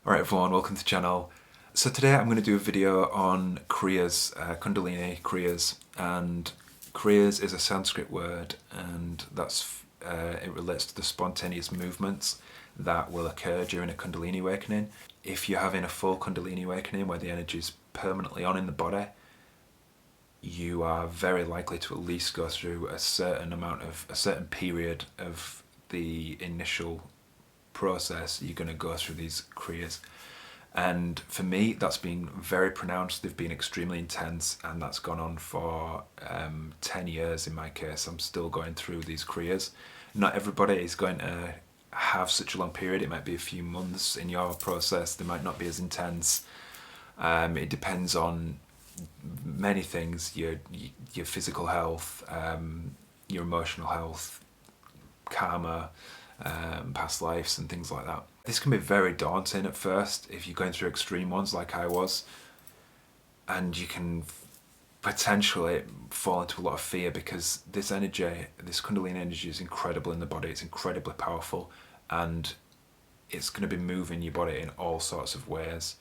Alright everyone, welcome to the channel. So today I'm going to do a video on Kriyas, Kundalini, Kriyas, and Kriyas is a Sanskrit word, and it relates to the spontaneous movements that will occur during a Kundalini awakening. If you're having a full Kundalini awakening where the energy is permanently on in the body, you are very likely to at least go through a certain period of the initial process. You're going to go through these kriyas, and for me that's been very pronounced. They've been extremely intense, and that's gone on for 10 years in my case. I'm still going through these kriyas. Not everybody is going to have such a long period. It might be a few months in your process. They might not be as intense. It depends on many things: your physical health, your emotional health, karma, past lives and things like that. This can be very daunting at first if you're going through extreme ones like I was, and you can potentially fall into a lot of fear because this energy, this Kundalini energy, is incredible in the body. It's incredibly powerful, and it's going to be moving your body in all sorts of ways.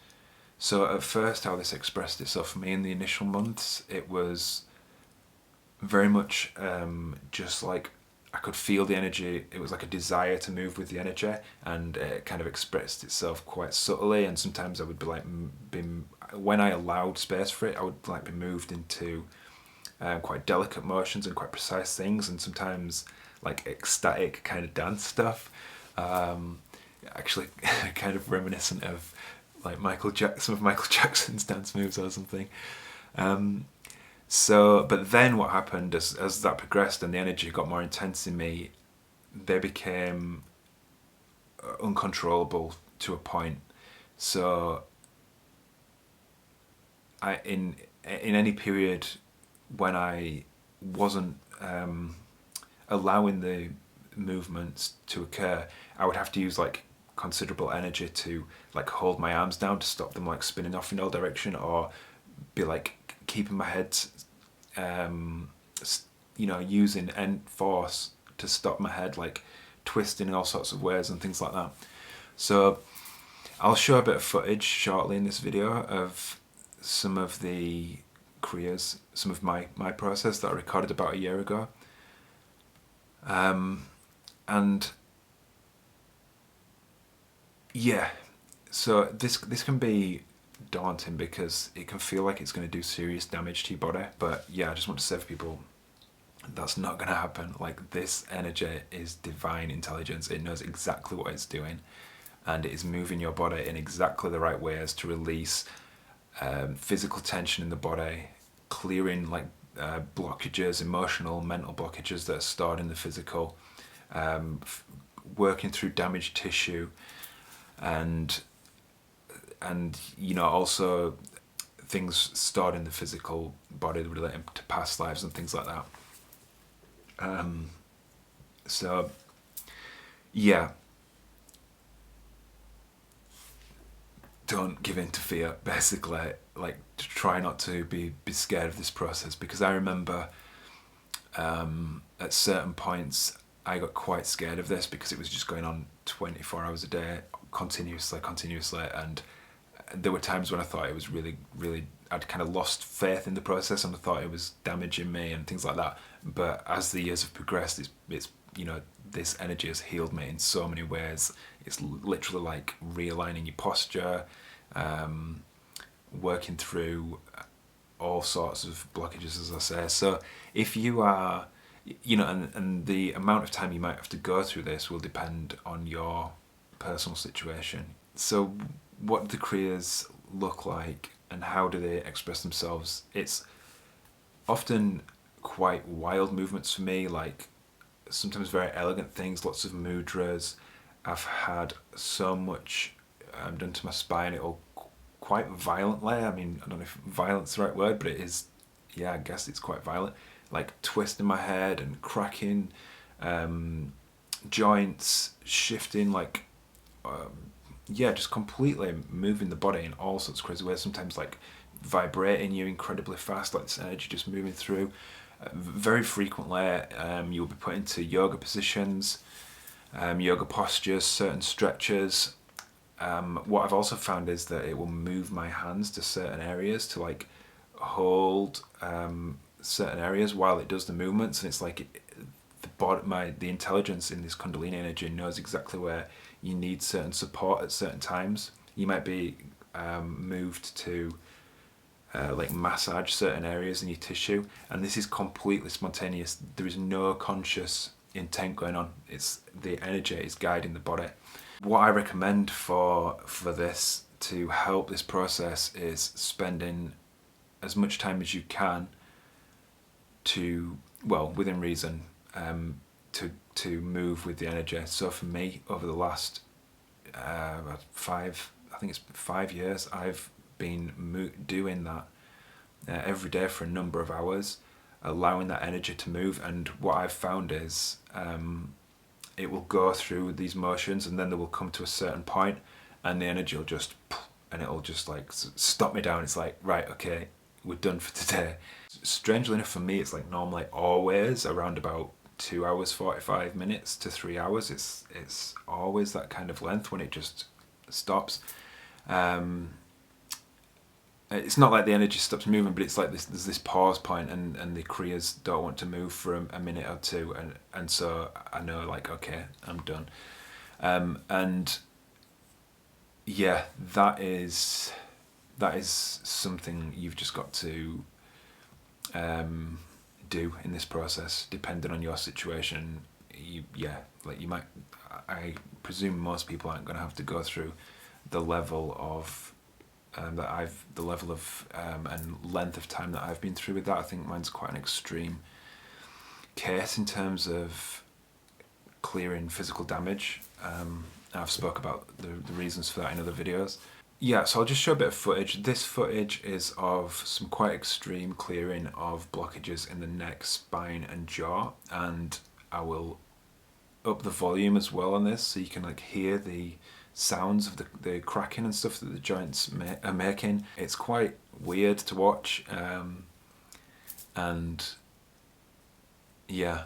So at first, how this expressed itself for me in the initial months, it was very much just like I could feel the energy. It was like a desire to move with the energy, and it kind of expressed itself quite subtly. And sometimes I would be like, when I allowed space for it, I would like be moved into quite delicate motions and quite precise things, and sometimes like ecstatic kind of dance stuff. Actually, kind of reminiscent of like some of Michael Jackson's dance moves or something. But then what happened as that progressed and the energy got more intense in me, they became uncontrollable to a point. So in any period when I wasn't allowing the movements to occur, I would have to use like considerable energy to like hold my arms down to stop them like spinning off in all direction, or be like keeping my head, using end force to stop my head like twisting in all sorts of ways and things like that. So I'll show a bit of footage shortly in this video of some of the kriyas, some of my process that I recorded about a year ago. And yeah, so this can be daunting because it can feel like it's going to do serious damage to your body. But yeah, I just want to say for people, that's not going to happen. Like, this energy is divine intelligence. It knows exactly what it's doing, and it is moving your body in exactly the right ways to release physical tension in the body, clearing like blockages, emotional, mental blockages that are stored in the physical, working through damaged tissue, and also things stored in the physical body relating to past lives and things like that. So yeah, don't give in to fear, basically. Like, try not to be scared of this process, because I remember at certain points I got quite scared of this because it was just going on 24 hours a day, continuously, and there were times when I thought it was really, I'd kind of lost faith in the process, and I thought it was damaging me and things like that. But as the years have progressed, it's this energy has healed me in so many ways. It's literally like realigning your posture, working through all sorts of blockages, as I say. So if you are, and the amount of time you might have to go through this will depend on your personal situation. So what do the kriyas look like, and how do they express themselves? It's often quite wild movements for me, like sometimes very elegant things, lots of mudras. I've had so much done to my spine, it all quite violently. I mean, I don't know if violent's the right word, but it is, yeah, I guess it's quite violent. Like twisting my head and cracking joints, shifting, like just completely moving the body in all sorts of crazy ways. Sometimes like vibrating you incredibly fast, like this energy just moving through. Very frequently you'll be put into yoga positions, yoga postures, certain stretches, What I've also found is that it will move my hands to certain areas to like hold certain areas while it does the movements, and it's like the intelligence in this Kundalini energy knows exactly where you need certain support at certain times. You might be moved to like massage certain areas in your tissue, and this is completely spontaneous. There is no conscious intent going on. It's the energy is guiding the body. What I recommend for this to help this process is spending as much time as you can to, well, within reason, to move with the energy. So for me, over the last 5 years, I've been doing that every day for a number of hours, allowing that energy to move. And what I've found is it will go through these motions, and then they will come to a certain point, and the energy will just, and it'll just like stop me down. It's like, right, okay, we're done for today. Strangely enough, for me, it's like normally always around about 2 hours 45 minutes to 3 hours. It's always that kind of length when it just stops. It's not like the energy stops moving, but it's like there's this pause point, and the kriyas don't want to move for a minute or two, and so I know, like, okay, I'm done. And yeah, that is something you've just got to do in this process, depending on your situation. I presume most people aren't going to have to go through the level of and length of time that I've been through with that. I think mine's quite an extreme case in terms of clearing physical damage. I've spoke about the reasons for that in other videos. Yeah, so I'll just show a bit of footage. This footage is of some quite extreme clearing of blockages in the neck, spine and jaw, and I will up the volume as well on this so you can like hear the sounds of the cracking and stuff that the joints are making. It's quite weird to watch, and yeah,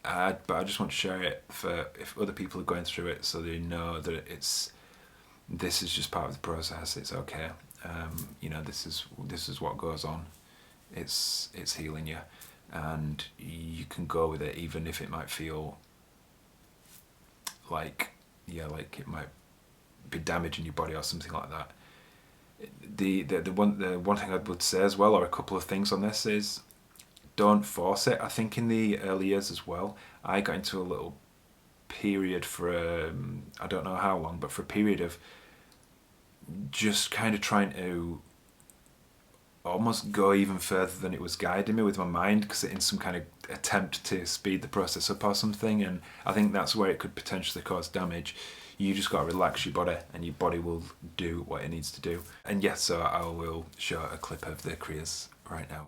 but I just want to share it for if other people are going through it, so they know that this is just part of the process. It's okay. This is what goes on. It's healing you, and you can go with it even if it might feel like it might be damaging your body or something like that. The one thing I would say as well, or a couple of things on this, is don't force it. I think in the early years as well, I got into a little period for I don't know how long, but for a period of just kind of trying to almost go even further than it was guiding me with my mind, because in some kind of attempt to speed the process up or something. And I think that's where it could potentially cause damage. You just got to relax your body, and your body will do what it needs to do. And yes, so I will show a clip of the kriyas right now.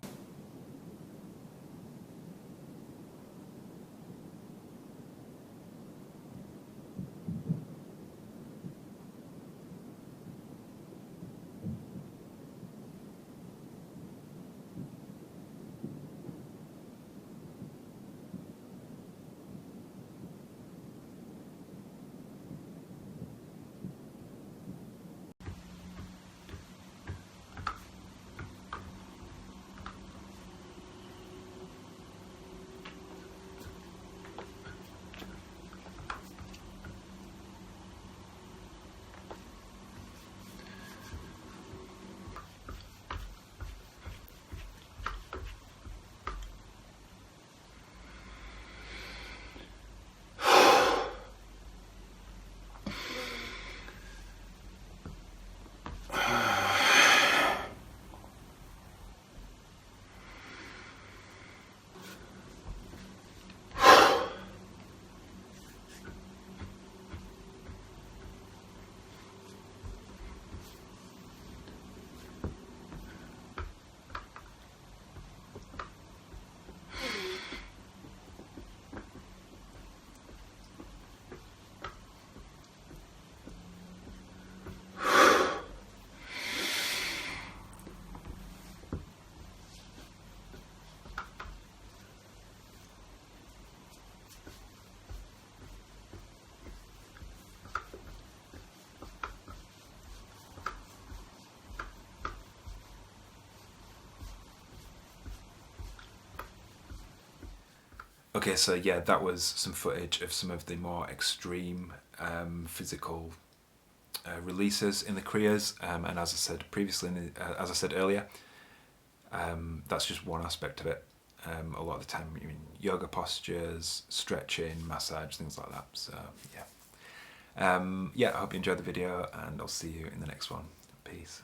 Okay, so yeah, that was some footage of some of the more extreme physical releases in the Kriyas, and as I said previously, as I said earlier, that's just one aspect of it. A lot of the time, you mean yoga postures, stretching, massage, things like that. So yeah, yeah. I hope you enjoyed the video, and I'll see you in the next one. Peace.